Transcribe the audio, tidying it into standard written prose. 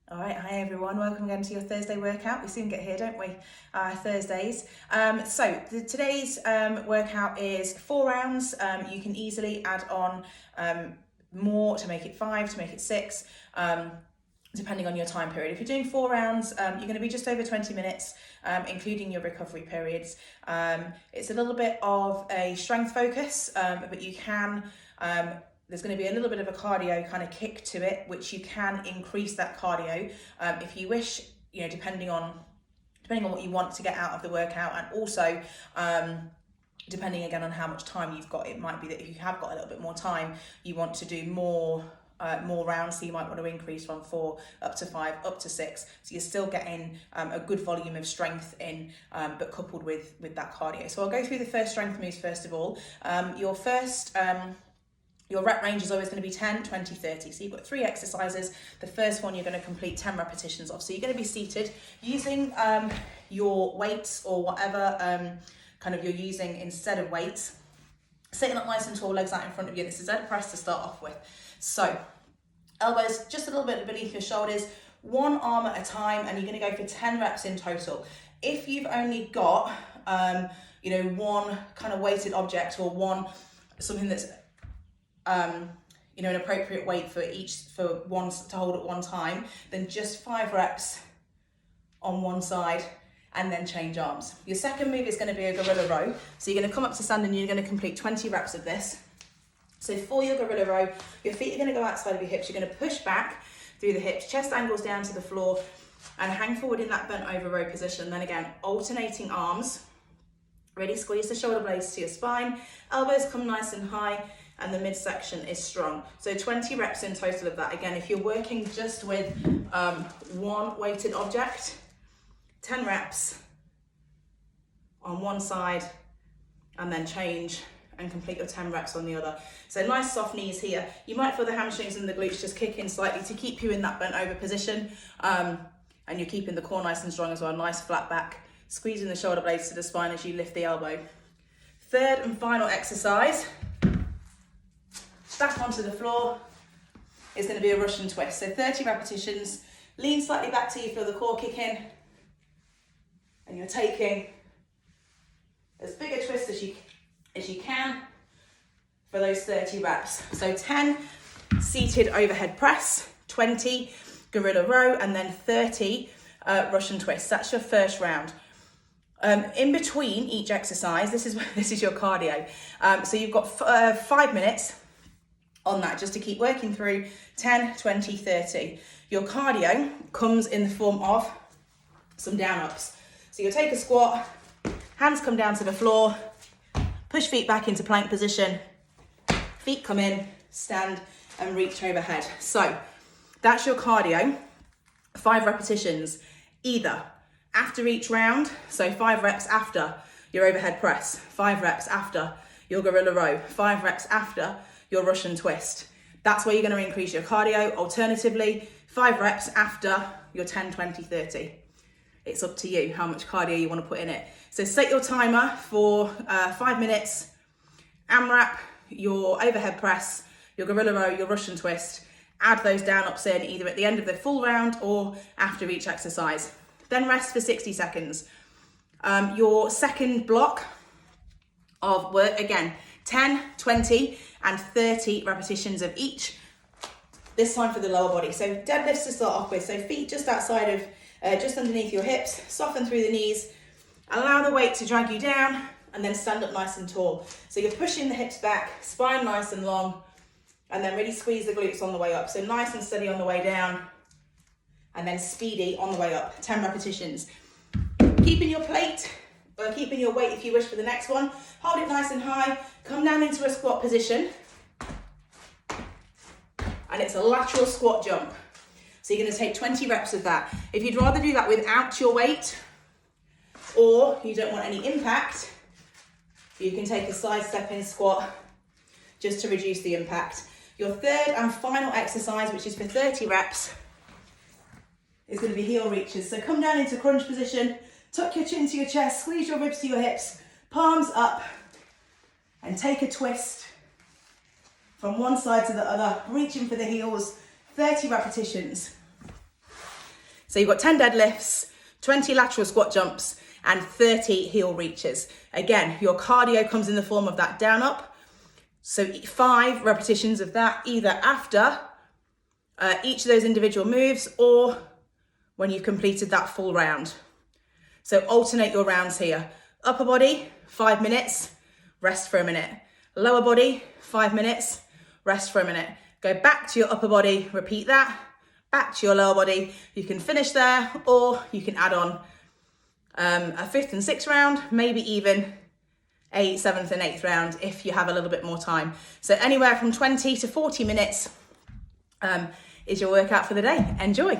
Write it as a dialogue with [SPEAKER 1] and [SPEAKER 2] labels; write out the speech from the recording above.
[SPEAKER 1] All right, hi everyone, welcome again to your Thursday workout. We soon get here, don't we? Thursdays. Today's workout is 4 rounds. You can easily add on more to make it 5, to make it 6, depending on your time period. If you're doing 4 rounds, you're going to be just over 20 minutes, including your recovery periods. It's a little bit of a strength focus, but you can there's going to be a little bit of a cardio kind of kick to it, which you can increase that cardio if you wish, depending on what you want to get out of the workout, and also depending again on how much time you've got. It might be that if you have got a little bit more time, you want to do more rounds, so you might want to increase from 4 up to 5 up to 6, so you're still getting a good volume of strength in, but coupled with that cardio. So I'll go through the first strength moves first of all. Your rep range is always going to be 10, 20, 30. So you've got 3 exercises. The first one you're going to complete 10 repetitions of. So you're going to be seated using your weights or whatever kind of you're using instead of weights. Sitting up nice and tall, legs out in front of you. This is dead press to start off with. So elbows just a little bit beneath your shoulders, one arm at a time, and you're going to go for 10 reps in total. If you've only got one kind of weighted object or something that's an appropriate weight for one to hold at one time, then just 5 reps on one side and then change arms. Your second move is going to be a gorilla row. So you're going to come up to stand and you're going to complete 20 reps of this. So for your gorilla row, your feet are going to go outside of your hips. You're going to push back through the hips, chest angles down to the floor, and hang forward in that bent over row position. Then again, alternating arms. Ready, squeeze the shoulder blades to your spine, elbows come nice and high, and the midsection is strong. So 20 reps in total of that. Again, if you're working just with one weighted object, 10 reps on one side, and then change and complete your 10 reps on the other. So nice soft knees here. You might feel the hamstrings and the glutes just kick in slightly to keep you in that bent over position. And you're keeping the core nice and strong as well. Nice flat back, squeezing the shoulder blades to the spine as you lift the elbow. Third and final exercise, back onto the floor, is going to be a Russian twist. So 30 repetitions, lean slightly back till you feel the core kick in, and you're taking as big a twist as you can for those 30 reps. So 10 seated overhead press, 20 gorilla row, and then 30 Russian twists. That's your first round. In between each exercise, this is your cardio. So you've got 5 minutes on that, just to keep working through 10, 20, 30. Your cardio comes in the form of some down ups. So you'll take a squat, hands come down to the floor, push feet back into plank position, feet come in, stand and reach overhead. So that's your cardio, 5 repetitions, either after each round, so 5 reps after your overhead press, 5 reps after your gorilla row, 5 reps after your Russian twist. That's where you're going to increase your cardio. Alternatively, 5 reps after your 10, 20, 30. It's up to you how much cardio you want to put in it. So set your timer for 5 minutes, AMRAP, your overhead press, your gorilla row, your Russian twist. Add those down ups in either at the end of the full round or after each exercise. Then rest for 60 seconds. Your second block of work, again, 10, 20, and 30 repetitions of each, this time for the lower body. So deadlifts to start off with. So feet just outside of, just underneath your hips, soften through the knees, allow the weight to drag you down, and then stand up nice and tall. So you're pushing the hips back, spine nice and long, and then really squeeze the glutes on the way up. So nice and steady on the way down, and then speedy on the way up. 10 repetitions. Keeping your plate, or keeping your weight if you wish for the next one. Hold it nice and high, come down into a squat position. And it's a lateral squat jump. So you're gonna take 20 reps of that. If you'd rather do that without your weight, or you don't want any impact, you can take a side step in squat just to reduce the impact. Your third and final exercise, which is for 30 reps, is gonna be heel reaches. So come down into crunch position, tuck your chin to your chest, squeeze your ribs to your hips, palms up, and take a twist from one side to the other, reaching for the heels, 30 repetitions. So you've got 10 deadlifts, 20 lateral squat jumps, and 30 heel reaches. Again, your cardio comes in the form of that down up. So 5 repetitions of that, either after each of those individual moves or when you've completed that full round. So alternate your rounds here. Upper body, 5 minutes, rest for a minute. Lower body, 5 minutes, rest for a minute. Go back to your upper body, repeat that, back to your lower body. You can finish there, or you can add on a 5th and 6th round, maybe even a 7th and 8th round if you have a little bit more time. So anywhere from 20 to 40 minutes is your workout for the day. Enjoy.